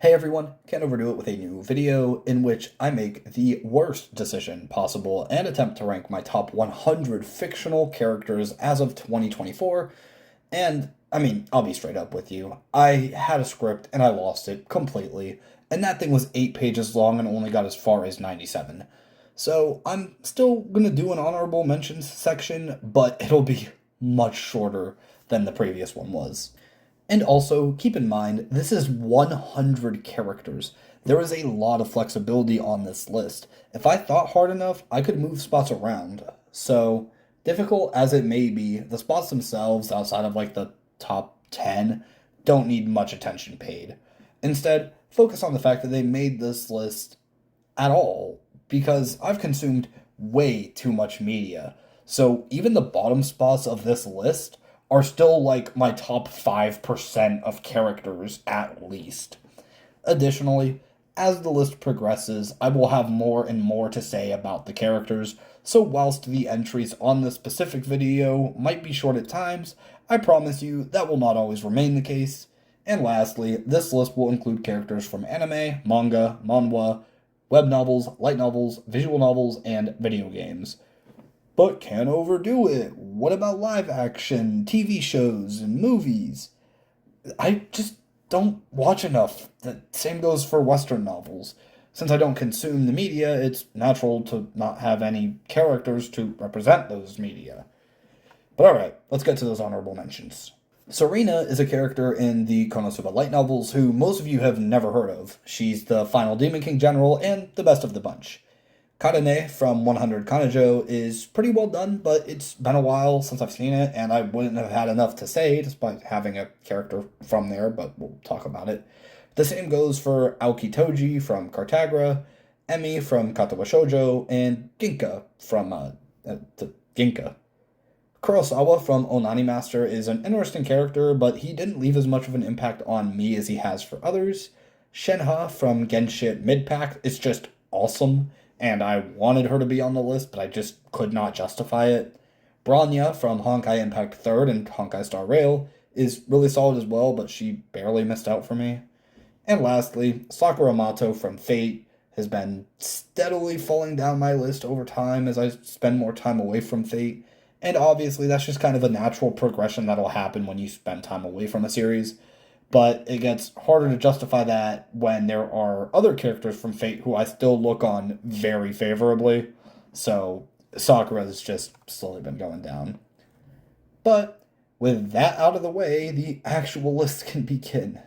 Hey everyone, can't overdo it with a new video in which I make the worst decision possible and attempt to rank my top 100 fictional characters as of 2024. And, I'll be straight up with you. I had a script and I lost it completely, and that thing was 8 pages long and only got as far as 97. So I'm still gonna do an honorable mentions section, but it'll be much shorter than the previous one was. And also, keep in mind, this is 100 characters. There is a lot of flexibility on this list. If I thought hard enough, I could move spots around. So, difficult as it may be, the spots themselves, outside of like the top 10, don't need much attention paid. Instead, focus on the fact that they made this list at all, because I've consumed way too much media. So, even the bottom spots of this list are still like my top 5% of characters at least. Additionally, as the list progresses, I will have more and more to say about the characters, so whilst the entries on this specific video might be short at times, I promise you that will not always remain the case. And lastly, this list will include characters from anime, manga, manhwa, web novels, light novels, visual novels, and video games. But can't overdo it. What about live action, TV shows, and movies? I just don't watch enough. The same goes for Western novels. Since I don't consume the media, it's natural to not have any characters to represent those media. But alright, let's get to those honorable mentions. Serena is a character in the Konosuba light novels who most of you have never heard of. She's the final Demon King general and the best of the bunch. Karane from 100 Kanojo is pretty well done, but it's been a while since I've seen it, and I wouldn't have had enough to say despite having a character from there, but we'll talk about it. The same goes for Aoki Toji from Cartagra, Emi from Katawa Shoujo, and Ginka from the Ginka. Kurosawa from Onani Master is an interesting character, but he didn't leave as much of an impact on me as he has for others. Shenha from Genshin Midpack is just awesome, and I wanted her to be on the list, but I just could not justify it. Branya from Honkai Impact 3rd and Honkai Star Rail is really solid as well, but she barely missed out for me. And lastly, Sakura Mato from Fate has been steadily falling down my list over time as I spend more time away from Fate, and obviously that's just kind of a natural progression that'll happen when you spend time away from a series. But it gets harder to justify that when there are other characters from Fate who I still look on very favorably. So Sakura has just slowly been going down. But with that out of the way, the actual list can begin.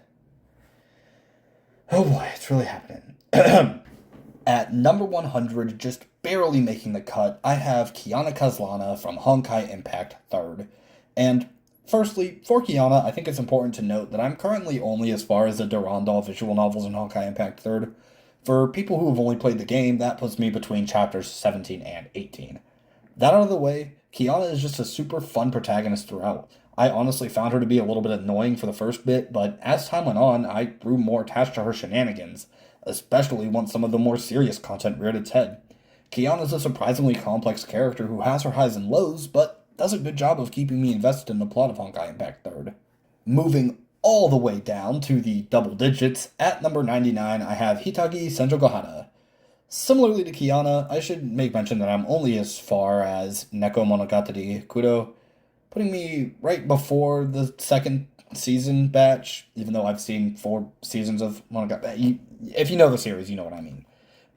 Oh boy, it's really happening. At number 100, just barely making the cut, I have Kiana Kazlana from Honkai Impact 3rd. And firstly, for Kiana, I think it's important to note that I'm currently only as far as the Durandal visual novels in Honkai Impact 3rd. For people who have only played the game, that puts me between chapters 17 and 18. That out of the way, Kiana is just a super fun protagonist throughout. I honestly found her to be a little bit annoying for the first bit, but as time went on, I grew more attached to her shenanigans, especially once some of the more serious content reared its head. Kiana's a surprisingly complex character who has her highs and lows, but does a good job of keeping me invested in the plot of Honkai Impact 3rd. Moving all the way down to the double digits, at number 99 I have Hitagi Senjogohara. Similarly to Kiana, I should make mention that I'm only as far as Neko Monogatari Kuro, putting me right before the second season batch, even though I've seen 4 seasons of Monogatari. If you know the series, you know what I mean.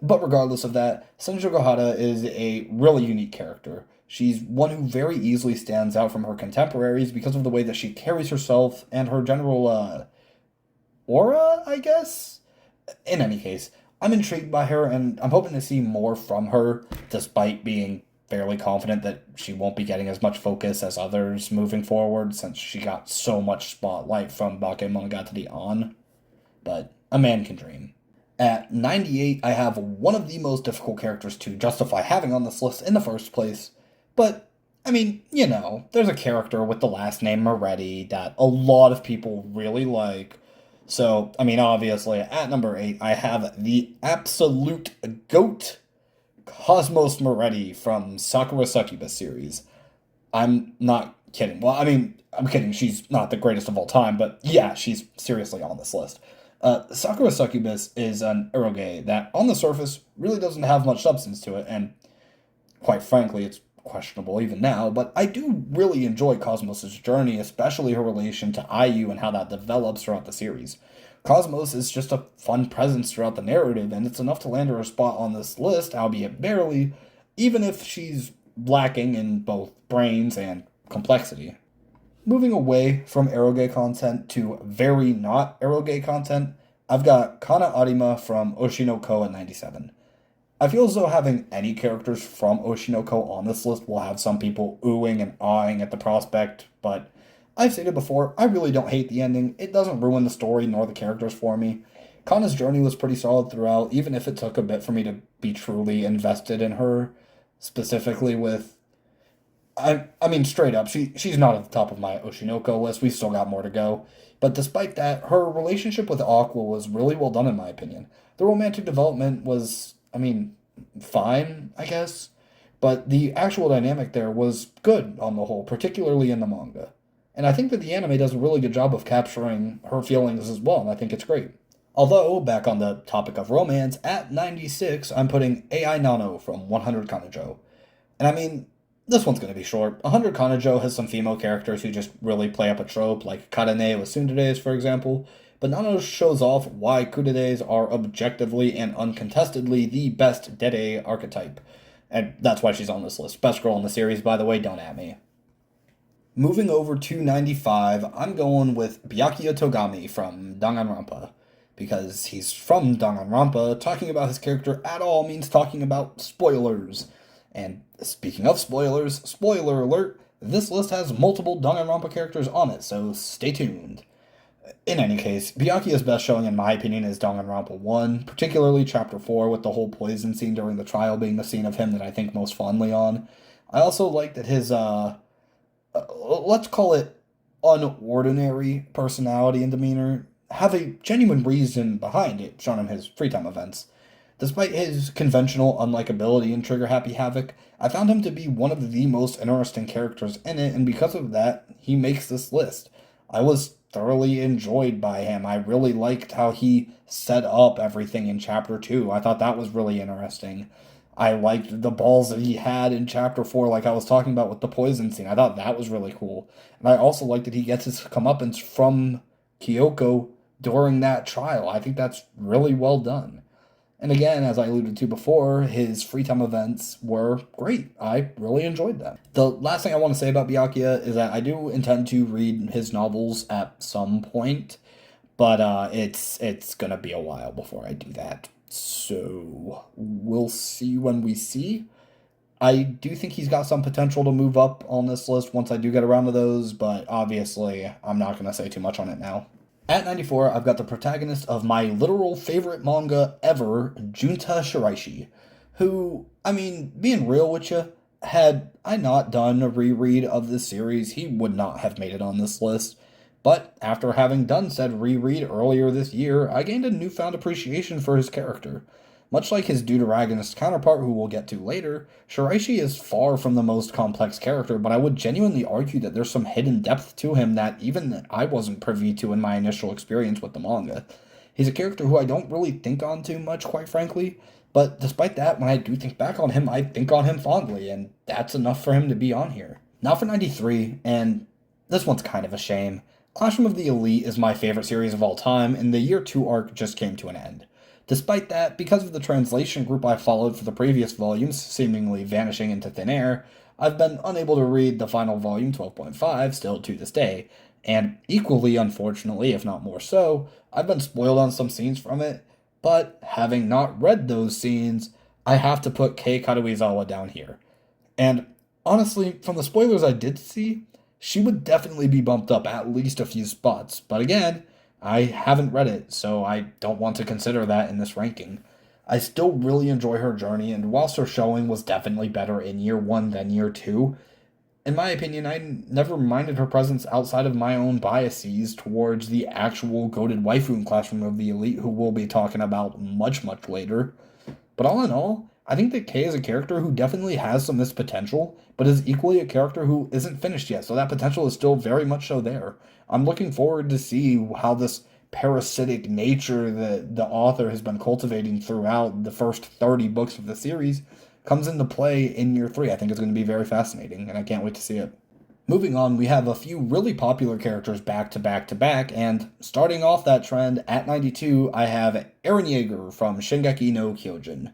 But regardless of that, Senjogohara is a really unique character. She's one who very easily stands out from her contemporaries because of the way that she carries herself and her general, aura, I guess? In any case, I'm intrigued by her, and I'm hoping to see more from her, despite being fairly confident that she won't be getting as much focus as others moving forward, since she got so much spotlight from Bakemonogatari on. But a man can dream. At 98, I have one of the most difficult characters to justify having on this list in the first place, but, there's a character with the last name Moretti that a lot of people really like. So, obviously, at number 8, I have the absolute GOAT, Cosmos Moretti from Sakura Succubus series. I'm not kidding. Well, I'm kidding, she's not the greatest of all time, but yeah, she's seriously on this list. Sakura Succubus is an eroge that, on the surface, really doesn't have much substance to it, and quite frankly, it's questionable even now, but I do really enjoy Cosmos' journey, especially her relation to IU and how that develops throughout the series. Cosmos is just a fun presence throughout the narrative, and it's enough to land her a spot on this list, albeit barely, even if she's lacking in both brains and complexity. Moving away from eroge content to very not eroge content, I've got Kana Arima from Oshinoko at 97. I feel as though having any characters from Oshinoko on this list will have some people oohing and awing at the prospect, but I've stated before, I really don't hate the ending. It doesn't ruin the story nor the characters for me. Kana's journey was pretty solid throughout, even if it took a bit for me to be truly invested in her, specifically with I mean, straight up, she's not at the top of my Oshinoko list. We've still got more to go. But despite that, her relationship with Aqua was really well done, in my opinion. The romantic development was, I mean, fine, I guess. But the actual dynamic there was good on the whole, particularly in the manga. And I think that the anime does a really good job of capturing her feelings as well, and I think it's great. Although, back on the topic of romance, at 96, I'm putting AI Nano from 100 Kanojo. And I mean, this one's going to be short. 100 Kanojo has some female characters who just really play up a trope, like Karane with Tsunderes, for example, but Nano shows off why Kuredes are objectively and uncontestedly the best Dere archetype. And that's why she's on this list. Best girl in the series, by the way, don't at me. Moving over to 95, I'm going with Byakuya Togami from Danganronpa. Because he's from Danganronpa, talking about his character at all means talking about spoilers. And speaking of spoilers, spoiler alert, this list has multiple Danganronpa characters on it, so stay tuned. In any case, Byakuya's best showing in my opinion is Danganronpa 1, particularly Chapter 4 with the whole poison scene during the trial being the scene of him that I think most fondly on. I also like that his, let's call it unordinary personality and demeanor have a genuine reason behind it, shown in his free time events. Despite his conventional unlikability in Trigger Happy Havoc, I found him to be one of the most interesting characters in it, and because of that, he makes this list. I was thoroughly enjoyed by him. I really liked how he set up everything in Chapter 2. I thought that was really interesting. I liked the balls that he had in Chapter 4, like I was talking about with the poison scene. I thought that was really cool. And I also liked that he gets his comeuppance from Kyoko during that trial. I think that's really well done. And again, as I alluded to before, his free time events were great. I really enjoyed them. The last thing I want to say about Byakuya is that I do intend to read his novels at some point, but it's gonna be a while before I do that. So we'll see when we see. I do think he's got some potential to move up on this list once I do get around to those, but obviously I'm not gonna say too much on it now. At 94, I've got the protagonist of my literal favorite manga ever, Junta Shiraishi, who, I mean, being real with you, had I not done a reread of this series, he would not have made it on this list. But after having done said reread earlier this year, I gained a newfound appreciation for his character. Much like his deuteragonist counterpart, who we'll get to later, Shiraishi is far from the most complex character, but I would genuinely argue that there's some hidden depth to him that even I wasn't privy to in my initial experience with the manga. He's a character who I don't really think on too much, quite frankly, but despite that, when I do think back on him, I think on him fondly, and that's enough for him to be on here. Now for 93, and this one's kind of a shame. Classroom of the Elite is my favorite series of all time, and the Year 2 arc just came to an end. Despite that, because of the translation group I followed for the previous volumes seemingly vanishing into thin air, I've been unable to read the final volume 12.5 still to this day, and equally unfortunately, if not more so, I've been spoiled on some scenes from it, but having not read those scenes, I have to put Kei Karuizawa down here. And honestly, from the spoilers I did see, she would definitely be bumped up at least a few spots, but again, I haven't read it, so I don't want to consider that in this ranking. I still really enjoy her journey, and whilst her showing was definitely better in Year 1 than Year 2, in my opinion, I never minded her presence outside of my own biases towards the actual goated waifu in Classroom of the Elite, who we'll be talking about much, much later. But all in all, I think that Kei is a character who definitely has some missed potential, but is equally a character who isn't finished yet, so that potential is still very much so there. I'm looking forward to see how this parasitic nature that the author has been cultivating throughout the first 30 books of the series comes into play in year three. I think it's going to be very fascinating, and I can't wait to see it. Moving on, we have a few really popular characters back to back to back, and starting off that trend, at 92, I have Eren Yeager from Shingeki no Kyojin.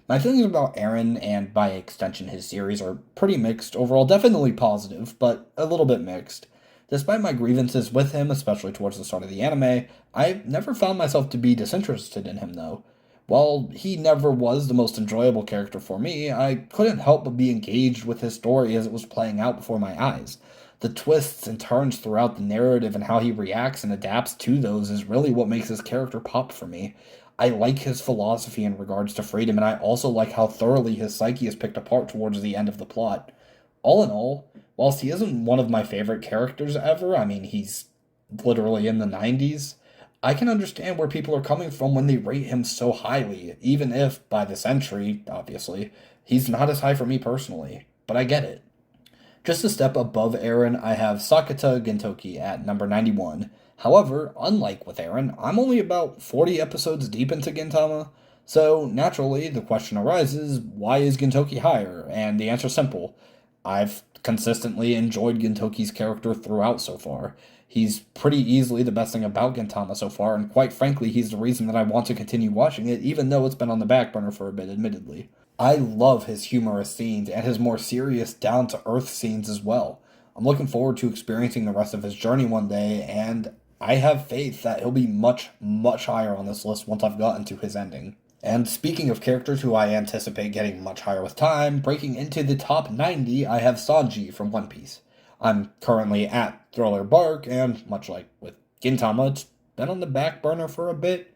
My feelings about Eren, and by extension his series, are pretty mixed overall. Definitely positive, but a little bit mixed. Despite my grievances with him, especially towards the start of the anime, I never found myself to be disinterested in him, though. While he never was the most enjoyable character for me, I couldn't help but be engaged with his story as it was playing out before my eyes. The twists and turns throughout the narrative and how he reacts and adapts to those is really what makes his character pop for me. I like his philosophy in regards to freedom, and I also like how thoroughly his psyche is picked apart towards the end of the plot. All in all, whilst he isn't one of my favorite characters ever, I mean, he's literally in the 90s, I can understand where people are coming from when they rate him so highly, even if, by this entry, obviously, he's not as high for me personally. But I get it. Just a step above Eren, I have Sakata Gintoki at number 91. However, unlike with Eren, I'm only about 40 episodes deep into Gintama, so naturally the question arises, why is Gintoki higher? And the answer's simple. I've consistently enjoyed Gintoki's character throughout so far. He's pretty easily the best thing about Gintama so far, and quite frankly, he's the reason that I want to continue watching it, even though it's been on the back burner for a bit, admittedly. I love his humorous scenes and his more serious, down to earth scenes as well. I'm looking forward to experiencing the rest of his journey one day, and I have faith that he'll be much, much higher on this list once I've gotten to his ending. And speaking of characters who I anticipate getting much higher with time, breaking into the top 90, I have Sanji from One Piece. I'm currently at Thriller Bark, and much like with Gintama, it's been on the back burner for a bit.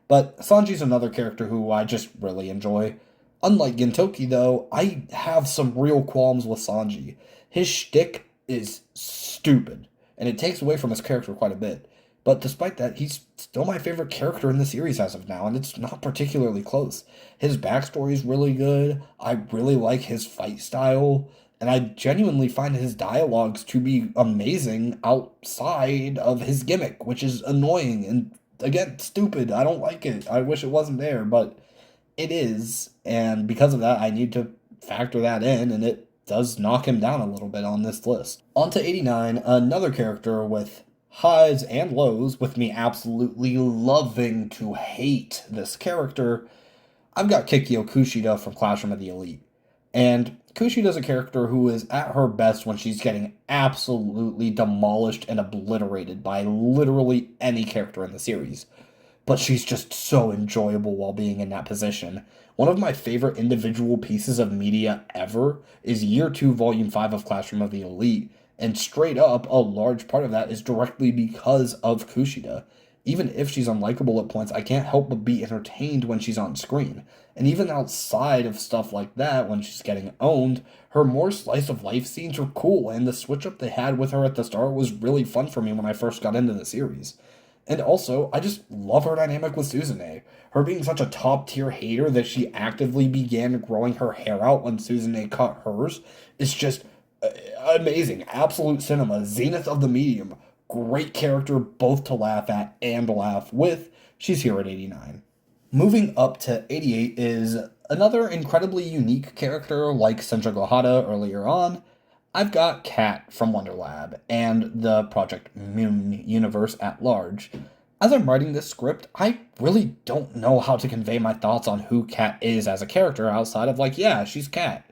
But Sanji's another character who I just really enjoy. Unlike Gintoki, though, I have some real qualms with Sanji. His shtick is stupid, and it takes away from his character quite a bit. But despite that, he's still my favorite character in the series as of now, and it's not particularly close. His backstory is really good. I really like his fight style, and I genuinely find his dialogues to be amazing outside of his gimmick, which is annoying and, again, stupid. I don't like it. I wish it wasn't there, but it is, and because of that, I need to factor that in, and it does knock him down a little bit on this list. On to 89, another character with highs and lows, with me absolutely loving to hate this character. I've got Kikyo Kushida from Classroom of the Elite. And Kushida's a character who is at her best when she's getting absolutely demolished and obliterated by literally any character in the series. But she's just so enjoyable while being in that position. One of my favorite individual pieces of media ever is Year 2, Volume 5 of Classroom of the Elite, and straight up, a large part of that is directly because of Kushida. Even if she's unlikable at points, I can't help but be entertained when she's on screen. And even outside of stuff like that, when she's getting owned, her more slice of life scenes are cool, and the switch up they had with her at the start was really fun for me when I first got into the series. And also, I just love her dynamic with Suzume. Her being such a top tier hater that she actively began growing her hair out when Suzume cut hers is just amazing. Absolute cinema. Zenith of the medium. Great character both to laugh at and laugh with. She's here at 89. Moving up to 88 is another incredibly unique character like Senja Gohara earlier on. I've got Cat from Wonderlab and the Project Moon universe at large. As I'm writing this script, I really don't know how to convey my thoughts on who Cat is as a character outside of like, yeah, she's Cat.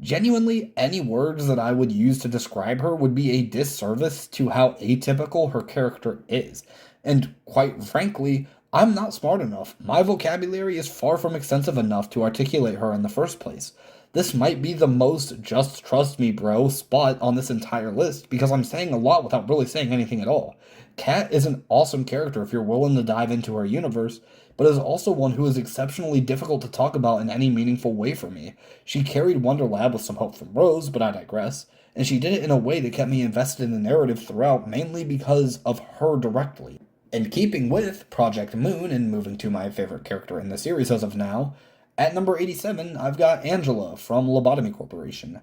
Genuinely, any words that I would use to describe her would be a disservice to how atypical her character is. And quite frankly, I'm not smart enough. My vocabulary is far from extensive enough to articulate her in the first place. This might be the most just trust me bro spot on this entire list because I'm saying a lot without really saying anything at all. Kat is an awesome character if you're willing to dive into her universe, but is also one who is exceptionally difficult to talk about in any meaningful way for me. She carried Wonderlab with some help from Rose, but I digress, and she did it in a way that kept me invested in the narrative throughout, mainly because of her directly. In keeping with Project Moon and moving to my favorite character in the series as of now, at number 87, I've got Angela from Lobotomy Corporation.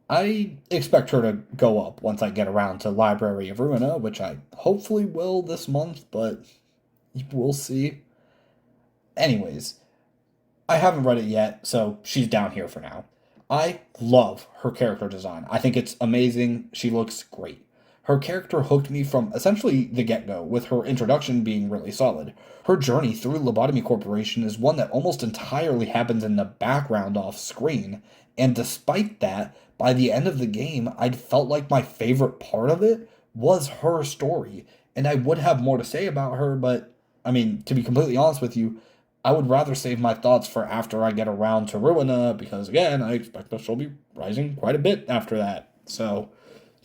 I expect her to go up once I get around to Library of Ruina, which I hopefully will this month, but We'll see. Anyways, I haven't read it yet, so she's down here for now. I love her character design. I think it's amazing. She looks great. Her character hooked me from essentially the get go, with her introduction being really solid. Her journey through Lobotomy Corporation is one that almost entirely happens in the background off screen, and despite that, by the end of the game, I'd felt like my favorite part of it was her story. And I would have more to say about her, but I mean, to be completely honest with you, I would rather save my thoughts for after I get around to Ruina, because again, I expect that she'll be rising quite a bit after that. So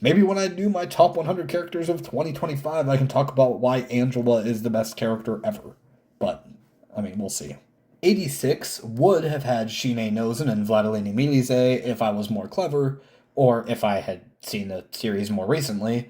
maybe when I do my top 100 characters of 2025, I can talk about why Angela is the best character ever. But, I mean, we'll see. 86 would have had Shine Nozen and Vladilene Milize if I was more clever, or if I had seen the series more recently,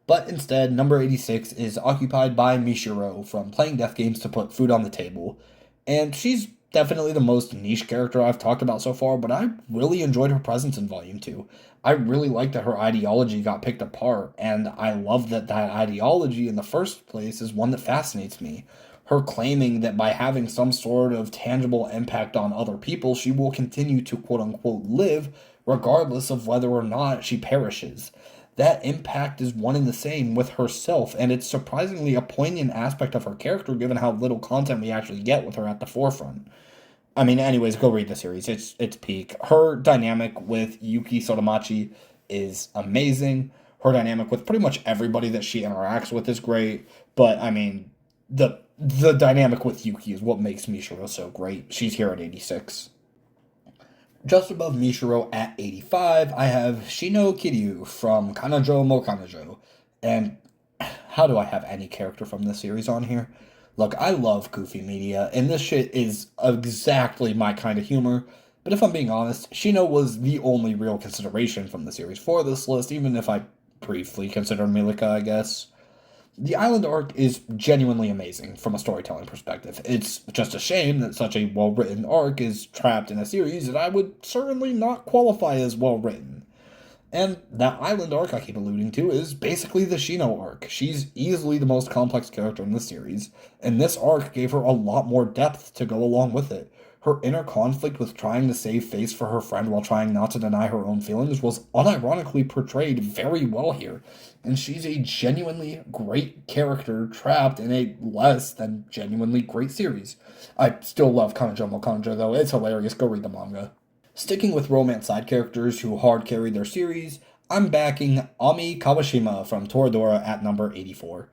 but instead, number 86 is occupied by Mishiro from Playing Death Games to Put Food on the Table, and she's definitely the most niche character I've talked about so far, but I really enjoyed her presence in Volume 2. I really like that her ideology got picked apart, and I love that that ideology in the first place is one that fascinates me. Her claiming that by having some sort of tangible impact on other people, she will continue to quote unquote live, regardless of whether or not she perishes. That impact is one and the same with herself, and it's surprisingly a poignant aspect of her character given how little content we actually get with her at the forefront. I mean, anyways, go read the series. It's peak. Her dynamic with Yuki Sotomachi is amazing. Her dynamic with pretty much everybody that she interacts with is great. But I mean, the dynamic with Yuki is what makes Mishiro so great. She's here at 86. Just above Mishiro at 85, I have Shino Kiryu from Kanajo mo Kanajo. And how do I have any character from this series on here? Look, I love goofy media, and this shit is exactly my kind of humor. But if I'm being honest, Shino was the only real consideration from the series for this list, even if I briefly consider Milika, I guess. The Island arc is genuinely amazing from a storytelling perspective. It's just a shame that such a well written arc is trapped in a series that I would certainly not qualify as well written. And that Island arc I keep alluding to is basically the Shino arc. She's easily the most complex character in the series, and this arc gave her a lot more depth to go along with it. Her inner conflict with trying to save face for her friend while trying not to deny her own feelings was unironically portrayed very well here, and she's a genuinely great character trapped in a less than genuinely great series. I still love Kanajo mo Kanajo though, it's hilarious, go read the manga. Sticking with romance side characters who hard carried their series, I'm backing Ami Kawashima from Toradora at number 84.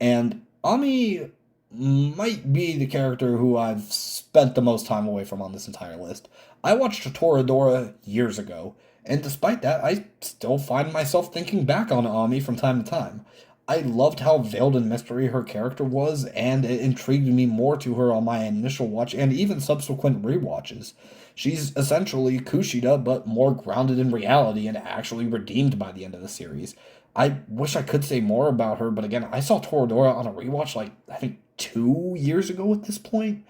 And Ami might be the character who I've spent the most time away from on this entire list. I watched Toradora years ago, and despite that, I still find myself thinking back on Ami from time to time. I loved how veiled in mystery her character was, and it intrigued me more to her on my initial watch and even subsequent rewatches. She's essentially Kushida, but more grounded in reality and actually redeemed by the end of the series. I wish I could say more about her, but again, I saw Toradora on a rewatch like, I think 2 years ago at this point.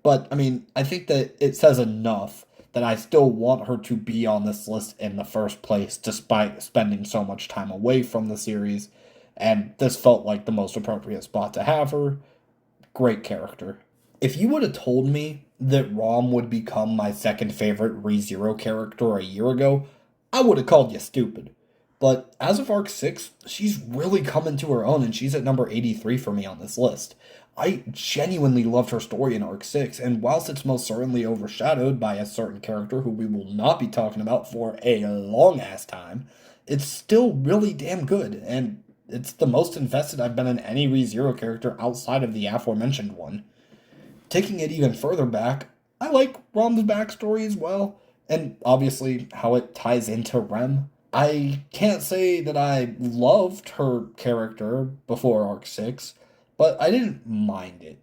But, I mean, I think that it says enough that I still want her to be on this list in the first place, despite spending so much time away from the series. And this felt like the most appropriate spot to have her. Great character. If you would have told me that Rom would become my second favorite ReZero character a year ago, I would have called you stupid. But as of Arc 6, she's really coming to her own, and she's at number 83 for me on this list. I genuinely loved her story in Arc 6, and whilst it's most certainly overshadowed by a certain character who we will not be talking about for a long ass time, it's still really damn good, and it's the most invested I've been in any ReZero character outside of the aforementioned one. Taking it even further back, I like Rom's backstory as well, and obviously how it ties into Rem. I can't say that I loved her character before Arc 6, but I didn't mind it.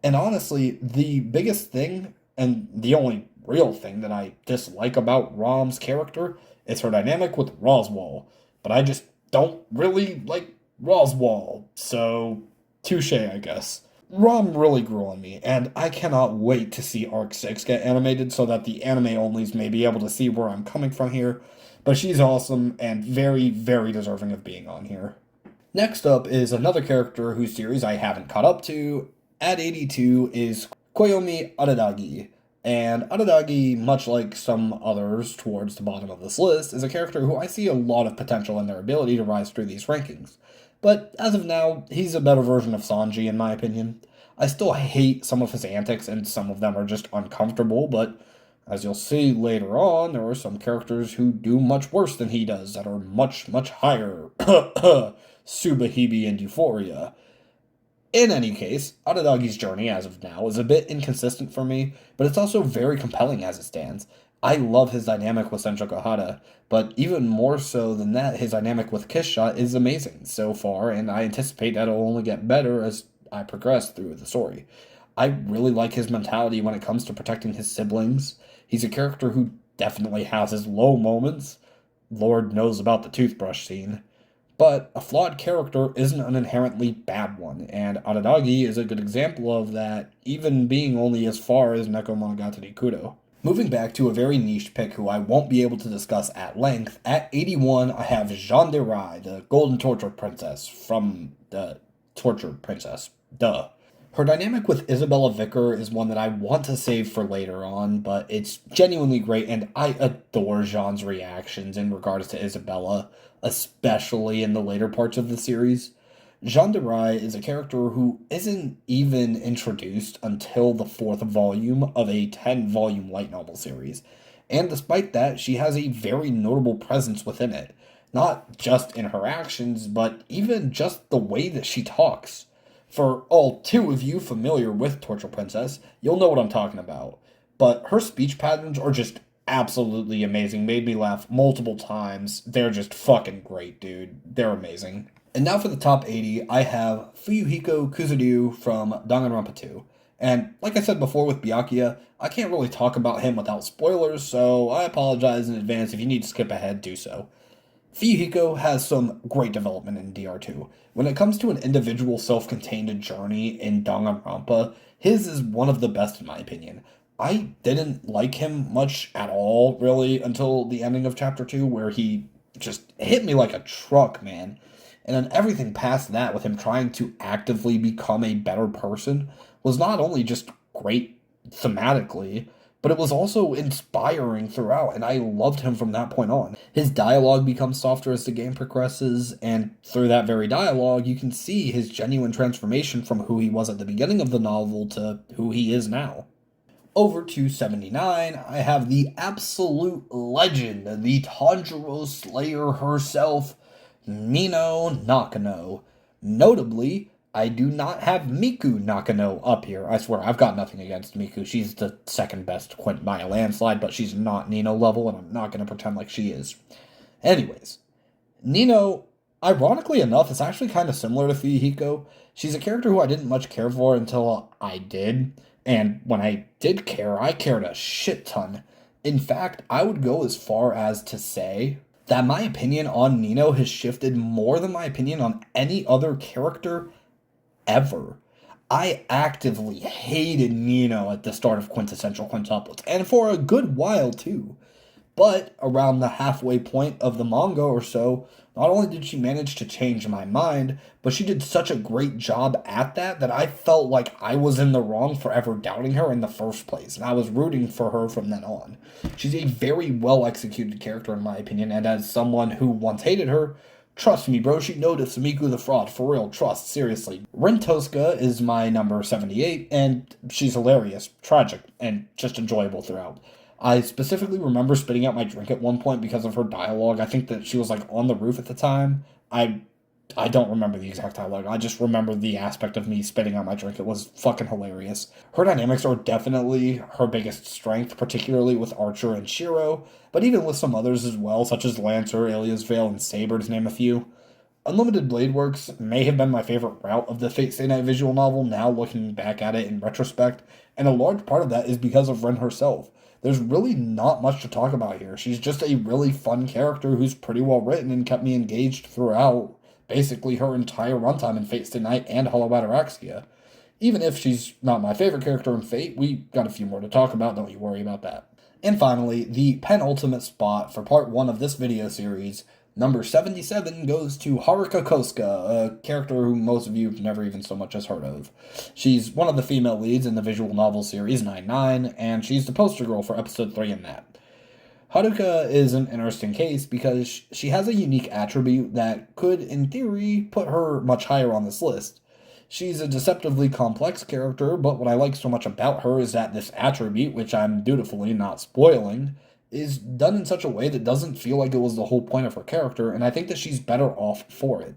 And honestly, the biggest thing, and the only real thing that I dislike about Rom's character, is her dynamic with Roswaal. But I just don't really like Roswaal, so touche, I guess. Rom really grew on me, and I cannot wait to see Arc 6 get animated so that the anime-onlys may be able to see where I'm coming from here. But she's awesome and very, very deserving of being on here. Next up is another character whose series I haven't caught up to, At 82 is Koyomi Aradagi. And Aradagi, much like some others towards the bottom of this list, is a character who I see a lot of potential in their ability to rise through these rankings. But as of now, he's a better version of Sanji, in my opinion. I still hate some of his antics, and some of them are just uncomfortable, but as you'll see later on, there are some characters who do much worse than he does that are much, much higher. Subahibi and Euphoria. In any case, Aradagi's journey as of now is a bit inconsistent for me, but it's also very compelling as it stands. I love his dynamic with Senjo Kahara, but even more so than that, his dynamic with Kissshot is amazing so far, and I anticipate that it'll only get better as I progress through the story. I really like his mentality when it comes to protecting his siblings. He's a character who definitely has his low moments. Lord knows about the toothbrush scene. But a flawed character isn't an inherently bad one, and Aradagi is a good example of that, even being only as far as Neko Monogatari Kudo. Moving back to a very niche pick who I won't be able to discuss at length, at 81 I have Jeanne de Rai, the Golden Torture Princess from the Tortured Princess. Duh. Her dynamic with Isabella Vicker is one that I want to save for later on, but it's genuinely great, and I adore Jean's reactions in regards to Isabella, especially in the later parts of the series. Jeanne de Rai is a character who isn't even introduced until the fourth volume of a 10-volume light novel series, and despite that, she has a very notable presence within it. Not just in her actions, but even just the way that she talks. For all two of you familiar with Torture Princess, you'll know what I'm talking about. But her speech patterns are just absolutely amazing. Made me laugh multiple times. They're just fucking great, dude. They're amazing. And now for the top 80, I have Fuyuhiko Kuzuryu from Danganronpa 2. And like I said before with Byakuya, I can't really talk about him without spoilers, so I apologize in advance. If you need to skip ahead, do so. Fuyuhiko has some great development in DR2. When it comes to an individual self-contained journey in Danganronpa, his is one of the best in my opinion. I didn't like him much at all, really, until the ending of Chapter 2, where he just hit me like a truck, man. And then everything past that, with him trying to actively become a better person, was not only just great thematically, but it was also inspiring throughout, and I loved him from that point on. His dialogue becomes softer as the game progresses, and through that very dialogue, you can see his genuine transformation from who he was at the beginning of the novel to who he is now. Over to 79, I have the absolute legend, the Tanjiro Slayer herself, Nino Nakano. Notably, I do not have Miku Nakano up here. I swear, I've got nothing against Miku. She's the second best Quint by a landslide, but she's not Nino level, and I'm not going to pretend like she is. Anyways, Nino, ironically enough, is actually kind of similar to Fuyuhiko. She's a character who I didn't much care for until I did, and when I did care, I cared a shit ton. In fact, I would go as far as to say that my opinion on Nino has shifted more than my opinion on any other character ever. I actively hated Nino at the start of Quintessential Quintuplets, and for a good while too. But around the halfway point of the manga or so, not only did she manage to change my mind, but she did such a great job at that that I felt like I was in the wrong for ever doubting her in the first place, and I was rooting for her from then on. She's a very well executed character in my opinion, and as someone who once hated her, trust me, bro, she noticed Miku the Fraud, for real, trust, seriously. Rin Tosca is my number 78, and she's hilarious, tragic, and just enjoyable throughout. I specifically remember spitting out my drink at one point because of her dialogue. I think that she was like on the roof at the time. I don't remember the exact dialogue. I just remember the aspect of me spitting out my drink. It was fucking hilarious. Her dynamics are definitely her biggest strength, particularly with Archer and Shiro, but even with some others as well, such as Lancer, Ilia's Veil, and Saber, to name a few. Unlimited Blade Works may have been my favorite route of the Fate Stay Night visual novel, now looking back at it in retrospect, and a large part of that is because of Ren herself. There's really not much to talk about here. She's just a really fun character who's pretty well written and kept me engaged throughout basically her entire runtime in Fate Stay Night and Hollow Ataraxia. Even if she's not my favorite character in Fate, we got a few more to talk about, don't you worry about that. And finally, the penultimate spot for part 1 of this video series, Number 77 goes to Haruka Kosuka, a character who most of you have never even so much as heard of. She's one of the female leads in the visual novel series 99, and she's the poster girl for episode 3 in that. Haruka is an interesting case because she has a unique attribute that could, in theory, put her much higher on this list. She's a deceptively complex character, but what I like so much about her is that this attribute, which I'm dutifully not spoiling, is done in such a way that doesn't feel like it was the whole point of her character, and I think that she's better off for it.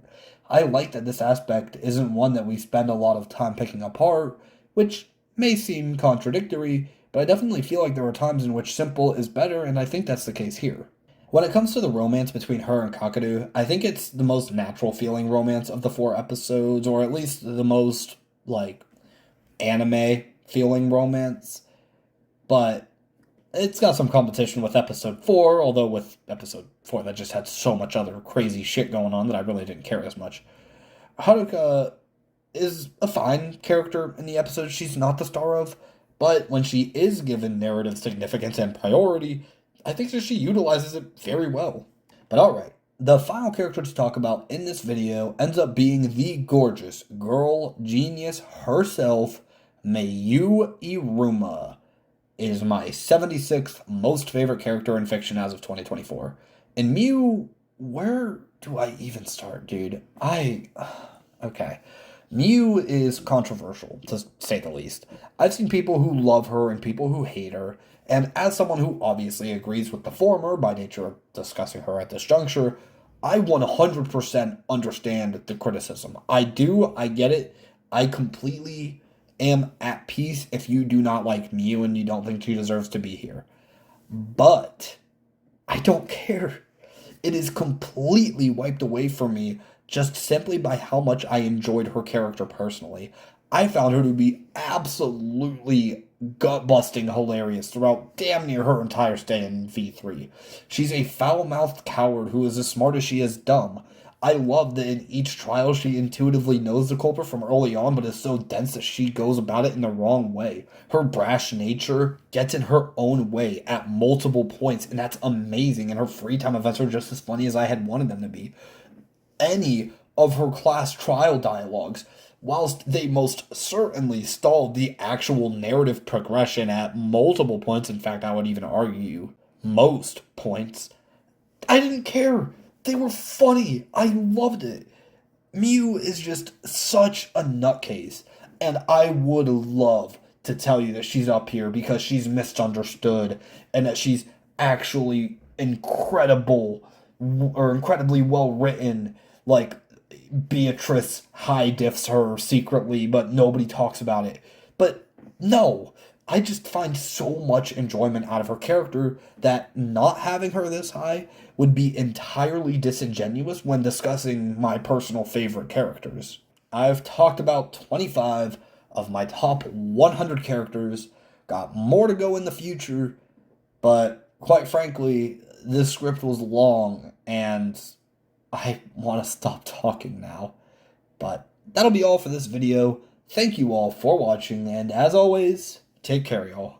I like that this aspect isn't one that we spend a lot of time picking apart, which may seem contradictory, but I definitely feel like there are times in which simple is better, and I think that's the case here. When it comes to the romance between her and Kakadu, I think it's the most natural feeling romance of the 4 episodes, or at least the most, anime feeling romance. But it's got some competition with episode 4, although with episode 4 that just had so much other crazy shit going on that I really didn't care as much. Haruka is a fine character in the episode she's not the star of, but when she is given narrative significance and priority, I think that she utilizes it very well. But alright, the final character to talk about in this video ends up being the gorgeous girl genius herself, Mayu Iruma. Is my 76th most favorite character in fiction as of 2024. And Mew, where do I even start, dude? Okay. Mew is controversial, to say the least. I've seen people who love her and people who hate her, and as someone who obviously agrees with the former by nature of discussing her at this juncture, I 100% understand the criticism. I do, I get it. I completely am at peace if you do not like Mew and you don't think she deserves to be here. But I don't care. It is completely wiped away from me just simply by how much I enjoyed her character personally. I found her to be absolutely gut-busting hilarious throughout damn near her entire stay in V3. She's a foul-mouthed coward who is as smart as she is dumb. I love that in each trial she intuitively knows the culprit from early on, but is so dense that she goes about it in the wrong way. Her brash nature gets in her own way at multiple points, and that's amazing, and her free time events are just as funny as I had wanted them to be. Any of her class trial dialogues, whilst they most certainly stalled the actual narrative progression at multiple points, in fact, I would even argue most points, I didn't care. They were funny. I loved it. Mew is just such a nutcase, and I would love to tell you that she's up here because she's misunderstood and that she's actually incredible or incredibly well written. Like, Beatrice high diffs her secretly, but nobody talks about it. But no, I just find so much enjoyment out of her character that not having her this high would be entirely disingenuous when discussing my personal favorite characters. I've talked about 25 of my top 100 characters, got more to go in the future, but quite frankly, this script was long and I want to stop talking now. But that'll be all for this video. Thank you all for watching, and as always, take care, y'all.